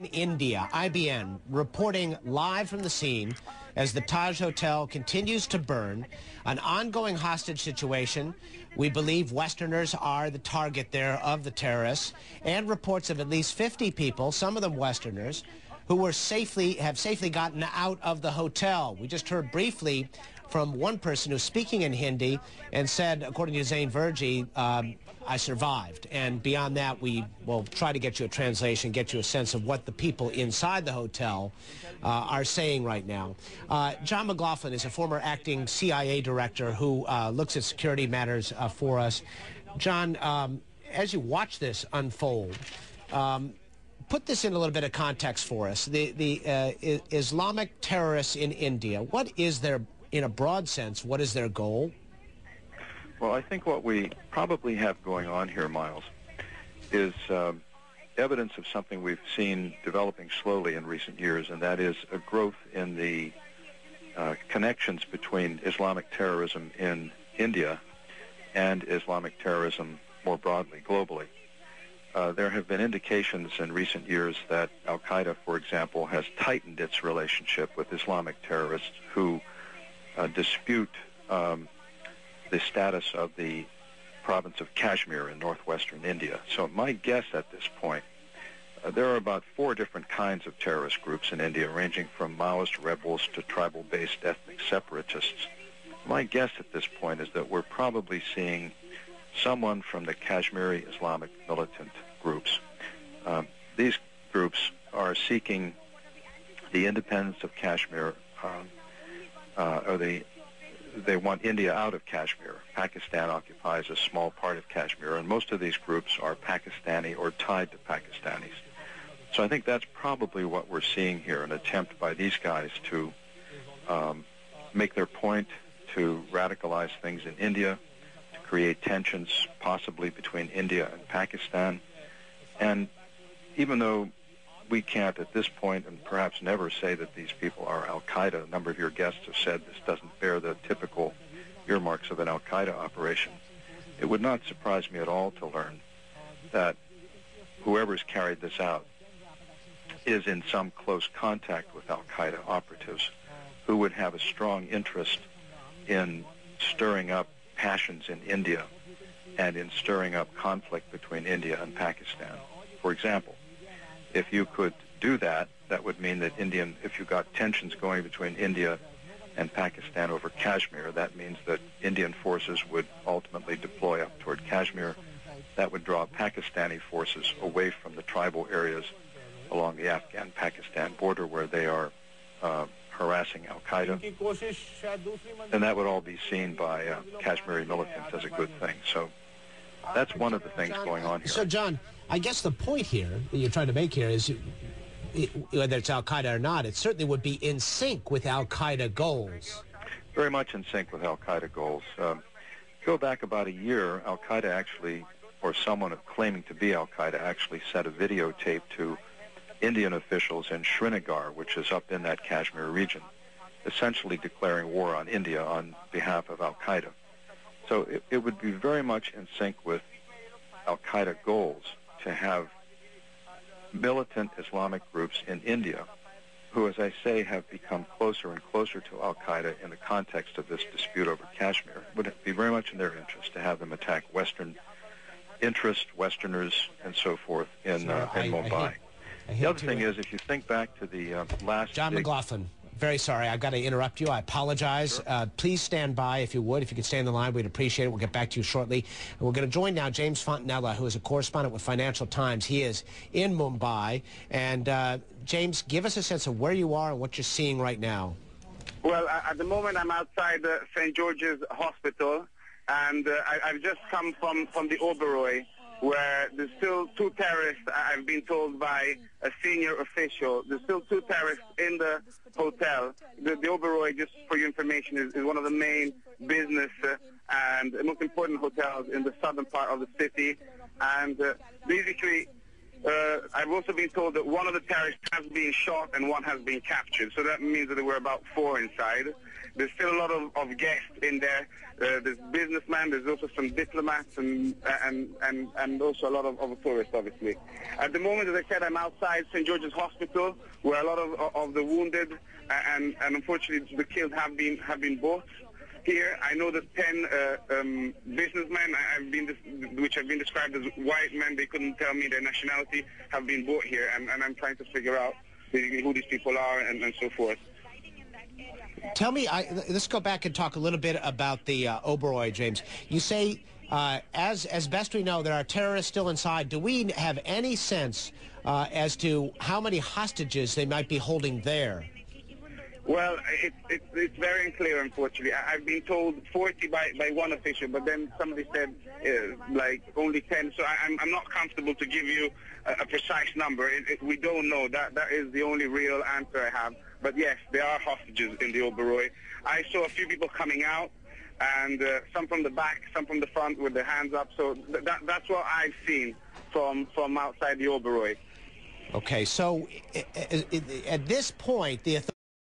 India, IBN, reporting live from the scene as the Taj Hotel continues to burn. An ongoing hostage situation. We believe Westerners are the target there of the terrorists, and reports of at least 50 people, some of them Westerners, who have safely gotten out of the hotel. We just heard briefly from one person who's speaking in Hindi and said, according to Zain Verji, I survived. And beyond that, we will try to get you a translation, get you a sense of what the people inside the hotel are saying right now. John McLaughlin is a former acting CIA director who looks at security matters for us. John, as you watch this unfold, put this in a little bit of context for us. The Islamic terrorists in India, what is their, in a broad sense, what is their goal? Well, I think what we probably have going on here, Miles, is evidence of something we've seen developing slowly in recent years, and that is a growth in the connections between Islamic terrorism in India and Islamic terrorism more broadly, globally. There have been indications in recent years that al-Qaeda, for example, has tightened its relationship with Islamic terrorists who dispute the status of the province of Kashmir in northwestern India. So my guess at this point, there are about 4 different kinds of terrorist groups in India, ranging from Maoist rebels to tribal-based ethnic separatists. My guess at this point is that we're probably seeing someone from the Kashmiri Islamic militant groups. These groups are seeking the independence of Kashmir, they want India out of Kashmir. Pakistan occupies a small part of Kashmir, and most of these groups are Pakistani or tied to Pakistanis. So I think that's probably what we're seeing here, an attempt by these guys to make their point, to radicalize things in India, to create tensions possibly between India and Pakistan. And even though we can't at this point and perhaps never say that these people are al-Qaeda, a number of your guests have said this doesn't bear the typical earmarks of an al-Qaeda operation, it would not surprise me at all to learn that whoever's carried this out is in some close contact with al-Qaeda operatives who would have a strong interest in stirring up passions in India and in stirring up conflict between India and Pakistan. For example, if you could do that, that would mean that if you got tensions going between India and Pakistan over Kashmir, that means that Indian forces would ultimately deploy up toward Kashmir. That would draw Pakistani forces away from the tribal areas along the Afghan-Pakistan border where they are harassing al-Qaeda. And that would all be seen by Kashmiri militants as a good thing. So that's one of the things going on here. So, John, I guess the point here that you're trying to make here is, whether it's al-Qaeda or not, it certainly would be in sync with al-Qaeda goals. Very much in sync with al-Qaeda goals. Go back about a year, al-Qaeda actually, or someone claiming to be al-Qaeda, actually sent a videotape to Indian officials in Srinagar, which is up in that Kashmir region, essentially declaring war on India on behalf of al-Qaeda. So it would be very much in sync with al-Qaeda goals to have militant Islamic groups in India who, as I say, have become closer and closer to al-Qaeda in the context of this dispute over Kashmir. It would be very much in their interest to have them attack Western interests, Westerners, and so forth in Mumbai. The other thing is, if you think back to the last... John McLaughlin, very sorry. I've got to interrupt you. I apologize. Sure. Please stand by, if you would. If you could stay on the line, we'd appreciate it. We'll get back to you shortly. And we're going to join now James Fontanella, who is a correspondent with Financial Times. He is in Mumbai. And, James, give us a sense of where you are and what you're seeing right now. Well, at the moment, I'm outside St. George's Hospital, and I've just come from the Oberoi, where there's still 2 terrorists, I've been told by a senior official. There's still 2 terrorists in the hotel. The Oberoi, just for your information, is one of the main business and most important hotels in the southern part of the city. And basically, I've also been told that one of the terrorists has been shot and one has been captured. So that means that there were about 4 inside. There's still a lot of guests in there. There's businessmen. There's also some diplomats and also a lot of tourists, obviously. At the moment, as I said, I'm outside St. George's Hospital, where a lot of the wounded and unfortunately the killed have been brought here. I know that 10 businessmen which have been described as white men, they couldn't tell me their nationality, have been brought here, and I'm trying to figure out who these people are and so forth. Tell me, let's go back and talk a little bit about the Oberoi, James. You say, as best we know, there are terrorists still inside. Do we have any sense as to how many hostages they might be holding there? Well, it's very unclear, unfortunately. I've been told 40 by one official, but then somebody said like only 10. So I'm not comfortable to give you a precise number. We don't know. That is the only real answer I have. But yes, there are hostages in the Oberoi. I saw a few people coming out, and some from the back, some from the front with their hands up. So that's what I've seen from outside the Oberoi. Okay, so at this point, the authorities